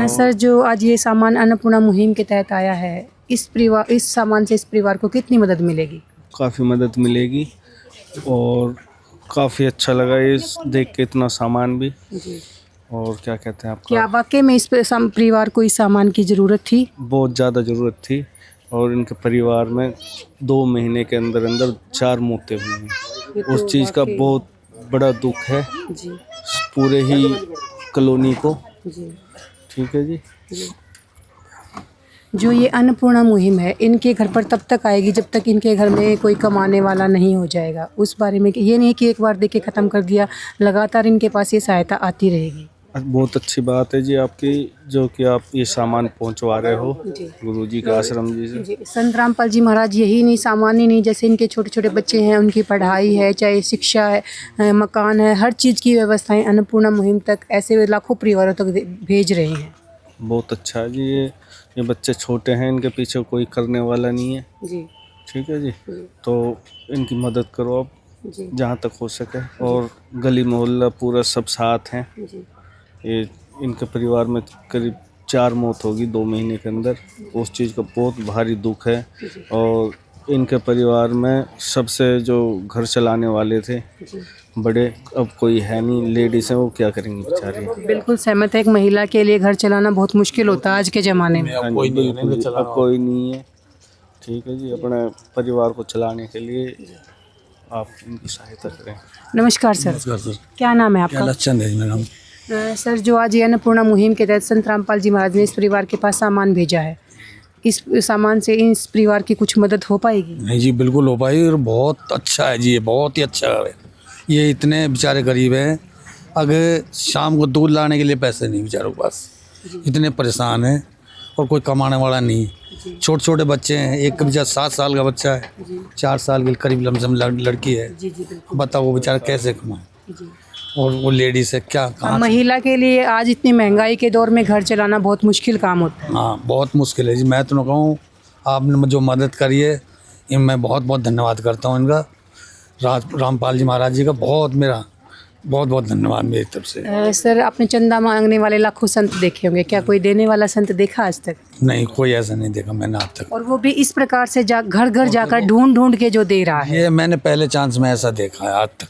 सर, जो आज ये सामान अन्नपूर्णा मुहिम के तहत आया है, इस सामान से इस परिवार को कितनी मदद मिलेगी? काफ़ी मदद मिलेगी और काफ़ी अच्छा लगा ये देख के, इतना सामान भी। और क्या कहते हैं आपका, क्या वाकई में इस परिवार को इस सामान की ज़रूरत थी? बहुत ज़्यादा ज़रूरत थी और इनके परिवार में 2 महीने के अंदर अंदर 4 मौतें हुई हैं। उस चीज़ का बहुत बड़ा दुख है जी पूरे ही कॉलोनी को। जी। ठीक है जी। जो ये अन्नपूर्णा मुहिम है, इनके घर पर तब तक आएगी जब तक इनके घर में कोई कमाने वाला नहीं हो जाएगा। उस बारे में ये नहीं कि एक बार दे के ख़त्म कर दिया, लगातार इनके पास ये सहायता आती रहेगी। बहुत अच्छी बात है जी आपकी, जो कि आप ये सामान पहुंचवा रहे हो गुरुजी के आश्रम जी से। संत रामपाल जी महाराज यही नहीं, सामान ही नहीं, जैसे इनके छोटे छोटे बच्चे हैं, उनकी पढ़ाई है, चाहे शिक्षा है, मकान है, हर चीज़ की व्यवस्थाएं अन्नपूर्णा मुहिम तक ऐसे लाखों परिवारों तक भेज रहे हैं। बहुत अच्छा है जी। ये बच्चे छोटे हैं, इनके पीछे कोई करने वाला नहीं है जी। ठीक है जी। तो इनकी मदद करो आप जी। जहाँ तक हो सके। और गली मोहल्ला पूरा सब साथ हैं। जी। ये इनके परिवार में करीब 4 मौत होगी 2 महीने के अंदर। उस चीज़ का बहुत भारी दुख है। और इनके परिवार में सबसे जो घर चलाने वाले थे बड़े, अब कोई है नहीं, लेडीज़ हैं, वो क्या करेंगी बेचारी। बिल्कुल सहमत है, एक महिला के लिए घर चलाना बहुत मुश्किल होता है आज के ज़माने में। अब कोई नहीं है। ठीक है जी। अपने परिवार को चलाने के लिए आप इनकी सहायता करें। नमस्कार सर। नमस्कार सर। क्या नाम है आपका? लक्षण है मेरा नाम। सर, जो आज ये अन्नपूर्णा मुहिम के तहत संत रामपाल जी महाराज ने इस परिवार के पास सामान भेजा है, इस सामान से इस परिवार की कुछ मदद हो पाएगी? नहीं जी, बिल्कुल हो पाएगी और बहुत अच्छा है जी, ये बहुत ही अच्छा है। ये इतने बेचारे गरीब हैं, अगर शाम को दूध लाने के लिए पैसे नहीं बेचारों के पास, इतने परेशान हैं और कोई कमाने वाला नहीं। छोटे छोटे बच्चे हैं, एक का बेचारा 7 साल का बच्चा है, 4 साल के करीब लमसम लड़की है। बताओ वो बेचारा कैसे कमाए। और वो लेडीज है, क्या कहाँ महिला के लिए आज इतनी महंगाई के दौर में घर चलाना बहुत मुश्किल काम होता है। हाँ, बहुत मुश्किल है जी। मैं तो कहूँ आपने जो मदद करी है, मैं बहुत बहुत धन्यवाद करता हूँ इनका, रामपाल जी महाराज जी का मेरा बहुत बहुत धन्यवाद मेरी तरफ से। सर, आपने चंदा मांगने वाले लाखों संत देखे होंगे, क्या कोई देने वाला संत देखा आज तक? नहीं, कोई ऐसा नहीं देखा मैंने आज तक। और वो भी इस प्रकार से घर घर जाकर ढूंढ ढूंढ के जो दे रहा है, ये मैंने पहले चांस में ऐसा देखा है आज तक।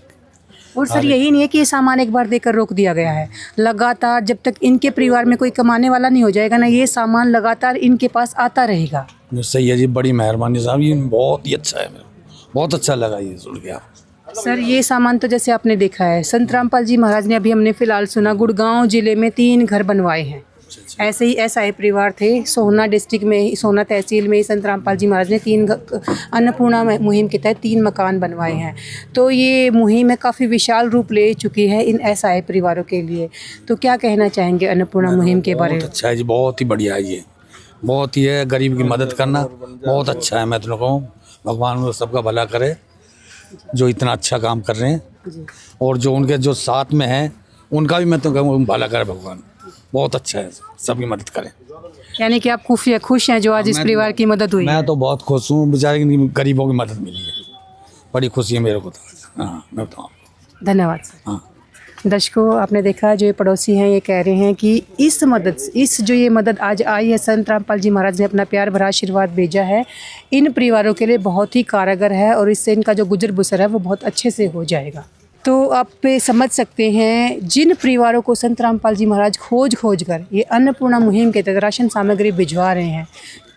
और सर, यही नहीं है कि ये सामान एक बार देकर रोक दिया गया है, लगातार जब तक इनके परिवार में कोई कमाने वाला नहीं हो जाएगा ना, ये सामान लगातार इनके पास आता रहेगा। सही है जी, बड़ी मेहरबानी साहब, ये बहुत ही अच्छा है, मेरा बहुत अच्छा लगा ये सुन के। आप सर, ये सामान तो जैसे आपने देखा है, संत रामपाल जी महाराज ने, अभी हमने फिलहाल सुना, गुड़गांव जिले में 3 घर बनवाए हैं। ऐसे ही SI परिवार थे, सोहना डिस्ट्रिक्ट में, सोहना तहसील में संत रामपाल जी महाराज ने 3 अन्नपूर्णा मुहिम के तहत 3 मकान बनवाए हैं। तो ये मुहिम है काफ़ी विशाल रूप ले चुकी है इन SI परिवारों के लिए। तो क्या कहना चाहेंगे अन्नपूर्णा मुहिम के बारे में? बहुत अच्छा है जी, बहुत ही बढ़िया है ये, बहुत ही है। गरीब की मदद करना बहुत अच्छा है। मैं तो कहूँ भगवान वो सबका भला करे जो इतना अच्छा काम कर रहे हैं, और जो उनके जो साथ में हैं उनका भी मैं तो कहूँ भला करे भगवान। बहुत अच्छा है, सबकी मदद करें। यानी कि आप खुश हैं जो आज इस परिवार की मदद हुई? मैं तो बहुत खुश हूँ, बेचारे गरीबों की मदद मिली है, बड़ी खुशी है मेरे को तो। हाँ, मैं बताऊँ। धन्यवाद सर। हाँ। दर्शकों, आपने देखा, जो ये पड़ोसी हैं ये कह रहे हैं कि इस जो ये मदद आज आई है, संत रामपाल जी महाराज ने अपना प्यार भरा आशीर्वाद भेजा है, इन परिवारों के लिए बहुत ही कारगर है और इससे इनका जो गुजर बसर है वो बहुत अच्छे से हो जाएगा। तो आप समझ सकते हैं जिन परिवारों को संत रामपाल जी महाराज खोज कर ये अन्नपूर्णा मुहिम के तहत राशन सामग्री भिजवा रहे हैं,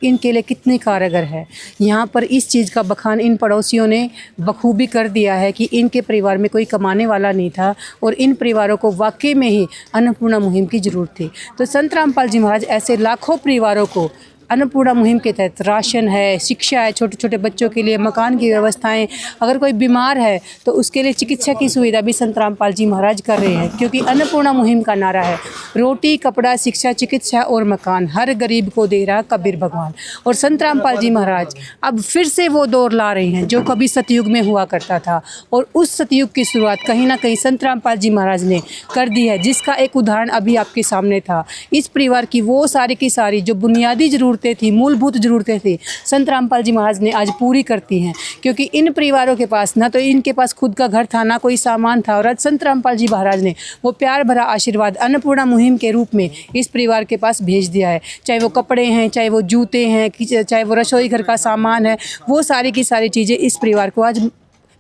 इनके लिए कितनी कारगर है। यहाँ पर इस चीज़ का बखान इन पड़ोसियों ने बखूबी कर दिया है कि इनके परिवार में कोई कमाने वाला नहीं था और इन परिवारों को वाकई में ही अन्नपूर्णा मुहिम की ज़रूरत थी। तो संत रामपाल जी महाराज ऐसे लाखों परिवारों को अन्नपूर्णा मुहिम के तहत राशन है, शिक्षा है, छोटे छोटे बच्चों के लिए मकान की व्यवस्थाएं, अगर कोई बीमार है तो उसके लिए चिकित्सा की सुविधा भी संत रामपाल जी महाराज कर रहे हैं। क्योंकि अन्नपूर्णा मुहिम का नारा है रोटी कपड़ा शिक्षा चिकित्सा और मकान, हर गरीब को दे रहा कबीर भगवान। और संत रामपाल जी महाराज अब फिर से वो दौर ला रहे हैं जो कभी सतयुग में हुआ करता था, और उस सतयुग की शुरुआत कहीं ना कहीं संत रामपाल जी महाराज ने कर दी है, जिसका एक उदाहरण अभी आपके सामने था। इस परिवार की वो सारी की सारी जो बुनियादी ज़रूरतें थी, मूलभूत ज़रूरतें थी, संत रामपाल जी महाराज ने आज पूरी करती हैं। क्योंकि इन परिवारों के पास ना तो इनके पास खुद का घर था, ना कोई सामान था, और आज संत रामपाल जी महाराज ने वो प्यार भरा आशीर्वाद अन्नपूर्णा मुहिम के रूप में इस परिवार के पास भेज दिया है। चाहे वो कपड़े हैं, चाहे वो जूते हैं, चाहे वो रसोई घर का सामान है, वो सारी की सारी चीज़ें इस परिवार को आज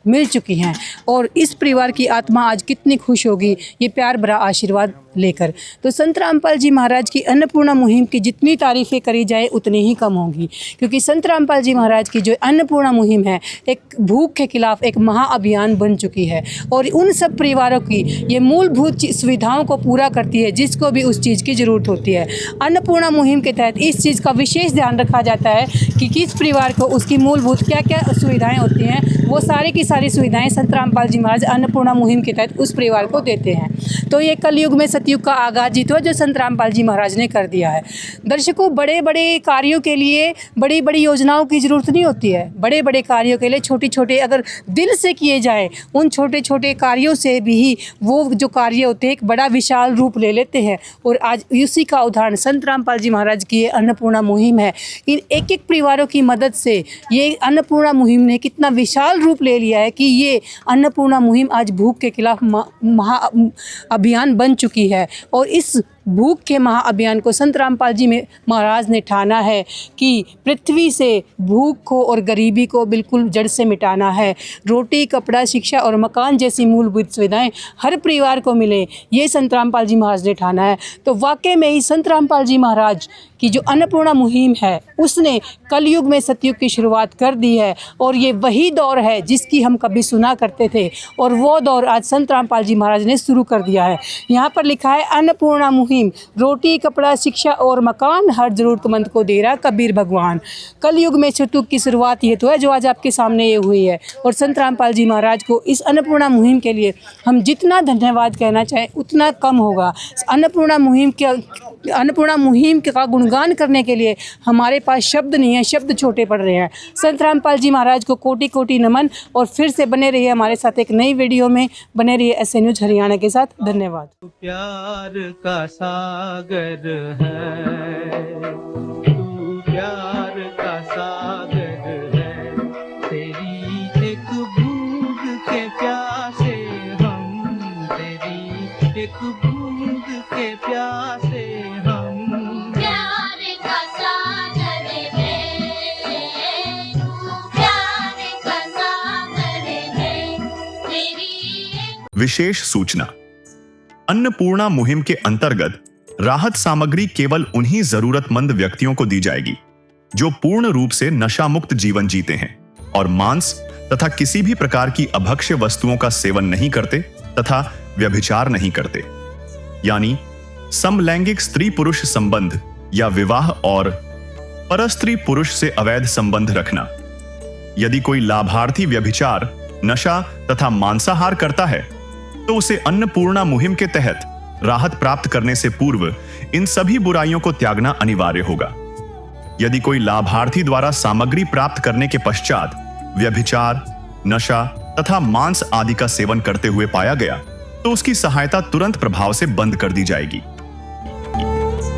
मिल चुकी हैं। और इस परिवार की आत्मा आज कितनी खुश होगी ये प्यार भरा आशीर्वाद लेकर। तो संत रामपाल जी महाराज की अन्नपूर्णा मुहिम की जितनी तारीफ़ें करी जाए उतनी ही कम होंगी। क्योंकि संत रामपाल जी महाराज की जो अन्नपूर्णा मुहिम है एक भूख के खिलाफ एक महाअभियान बन चुकी है, और उन सब परिवारों की ये मूलभूत सुविधाओं को पूरा करती है जिसको भी उस चीज़ की ज़रूरत होती है। अन्नपूर्णा मुहिम के तहत इस चीज़ का विशेष ध्यान रखा जाता है कि किस परिवार को उसकी मूलभूत क्या क्या सुविधाएँ होती हैं, वो सारी की सारी सुविधाएं संत रामपाल जी महाराज अन्नपूर्णा मुहिम के तहत उस परिवार को देते हैं। तो ये कलयुग में सतयुग का आगाज ही तो जो संत रामपाल जी महाराज ने कर दिया है। दर्शकों, बड़े बड़े कार्यों के लिए बड़ी बड़ी योजनाओं की ज़रूरत नहीं होती है। बड़े बड़े कार्यों के लिए छोटे छोटे अगर दिल से किए जाएँ, उन छोटे छोटे कार्यों से भी वो जो कार्य होते हैं एक बड़ा विशाल रूप ले लेते हैं। और आज उसी का उदाहरण संत रामपाल जी महाराज की ये अन्नपूर्णा मुहिम है। इन एक एक परिवारों की मदद से ये अन्नपूर्णा मुहिम ने कितना विशाल रूप ले लिया है कि ये अन्नपूर्णा मुहिम आज भूख के खिलाफ महा अभियान बन चुकी है। और इस भूख के महाअभियान को संत रामपाल जी महाराज ने ठाना है कि पृथ्वी से भूख को और गरीबी को बिल्कुल जड़ से मिटाना है। रोटी कपड़ा शिक्षा और मकान जैसी मूलभूत सुविधाएं हर परिवार को मिले, ये संत रामपाल जी महाराज ने ठाना है। तो वाकई में ही संत रामपाल जी महाराज की जो अन्नपूर्णा मुहिम है उसने कलयुग में सतयुग की शुरुआत कर दी है। और ये वही दौर है जिसकी हम कभी सुना करते थे, और वो दौर आज संत रामपाल जी महाराज ने शुरू कर दिया है। यहाँ पर लिखा है अन्नपूर्णा मुहिम, रोटी कपड़ा शिक्षा और मकान हर जरूरतमंद को दे रहा कबीर भगवान। कलयुग में सतयुग की शुरुआत ये तो है जो आज आपके सामने ये हुई है। और संत रामपाल जी महाराज को इस अन्नपूर्णा मुहिम के लिए हम जितना धन्यवाद कहना चाहें उतना कम होगा। अन्नपूर्णा मुहिम का गुणगान करने के लिए हमारे पास शब्द नहीं है, शब्द छोटे पड़ रहे हैं। संत रामपाल जी महाराज को कोटि कोटि नमन। और फिर से बने रहिए हमारे साथ एक नई वीडियो में, बने रहिए एसए न्यूज़ हरियाणा के साथ। धन्यवाद। प्यार का सागर है, तू प्यार का सागर है, तेरी एक बूंद के प्यासे हम, तेरी एक बूंद के प्यासे हम। प्यार का सागर है, तू प्यार का सागर है, तेरी। विशेष सूचना, अन्नपूर्णा मुहिम के अंतर्गत राहत सामग्री केवल उन्हीं जरूरतमंद व्यक्तियों को दी जाएगी जो पूर्ण रूप से नशा मुक्त जीवन जीते हैं और मांस तथा किसी भी प्रकार की अभक्ष्य वस्तुओं का सेवन नहीं करते तथा व्यभिचार नहीं करते, यानी समलैंगिक स्त्री पुरुष संबंध या विवाह और परस्त्री पुरुष से अवैध संबंध रखना। यदि कोई लाभार्थी व्यभिचार, नशा तथा मांसाहार करता है तो उसे अन्नपूर्णा मुहिम के तहत राहत प्राप्त करने से पूर्व इन सभी बुराइयों को त्यागना अनिवार्य होगा। यदि कोई लाभार्थी द्वारा सामग्री प्राप्त करने के पश्चात व्यभिचार, नशा तथा मांस आदि का सेवन करते हुए पाया गया तो उसकी सहायता तुरंत प्रभाव से बंद कर दी जाएगी।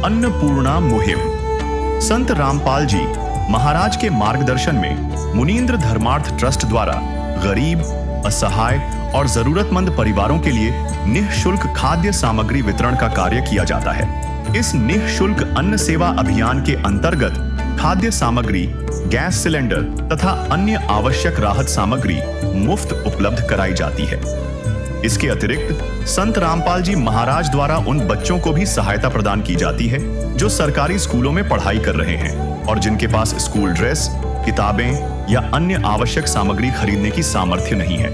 अन्नपूर्णा मुहिम संत रामपाल जी महाराज के मार्गदर्शन में मुनीन्द्र धर्मार्थ ट्रस्ट द्वारा गरीब, असहाय और जरूरतमंद परिवारों के लिए निःशुल्क खाद्य सामग्री वितरण का कार्य किया जाता है। इस निःशुल्क अन्न सेवा अभियान के अंतर्गत खाद्य सामग्री, गैस सिलेंडर तथा अन्य आवश्यक राहत सामग्री मुफ्त उपलब्ध कराई जाती है। इसके अतिरिक्त संत रामपाल जी महाराज द्वारा उन बच्चों को भी सहायता प्रदान की जाती है जो सरकारी स्कूलों में पढ़ाई कर रहे हैं और जिनके पास स्कूल ड्रेस, किताबें या अन्य आवश्यक सामग्री खरीदने की सामर्थ्य नहीं है।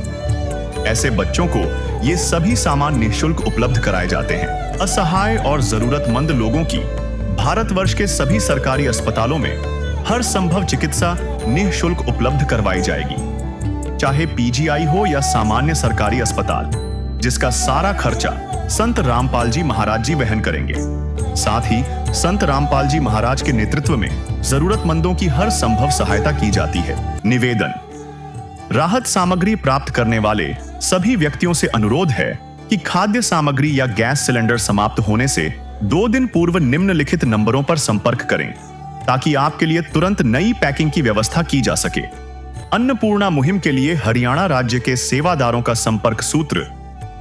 ऐसे बच्चों को ये सभी सामान निःशुल्क उपलब्ध कराए जाते हैं। असहाय और जरूरतमंद लोगों की भारतवर्ष के सभी सरकारी अस्पतालों में हर संभव चिकित्सा निःशुल्क उपलब्ध करवाई जाएगी, चाहे पीजीआई हो या सामान्य सरकारी अस्पताल, जिसका सारा खर्चा संत रामपाल जी महाराज जी वहन करेंगे। साथ ही संत रामपाल जी महाराज के नेतृत्व में जरूरतमंदों की हर संभव सहायता की जाती है। निवेदन: राहत सामग्री प्राप्त करने वाले सभी व्यक्तियों से अनुरोध है कि खाद्य सामग्री या गैस सिलेंडर समाप्त होने से 2 दिन पूर्व निम्नलिखित नंबरों पर संपर्क करें ताकि आपके लिए तुरंत नई पैकिंग की व्यवस्था की जा सके। अन्नपूर्णा मुहिम के लिए हरियाणा राज्य के सेवादारों का संपर्क सूत्र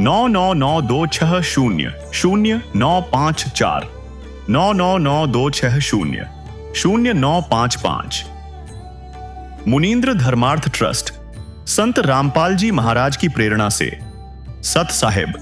9992600954 9992600955। मुनींद्र धर्मार्थ ट्रस्ट संत रामपाल जी महाराज की प्रेरणा से सत साहिब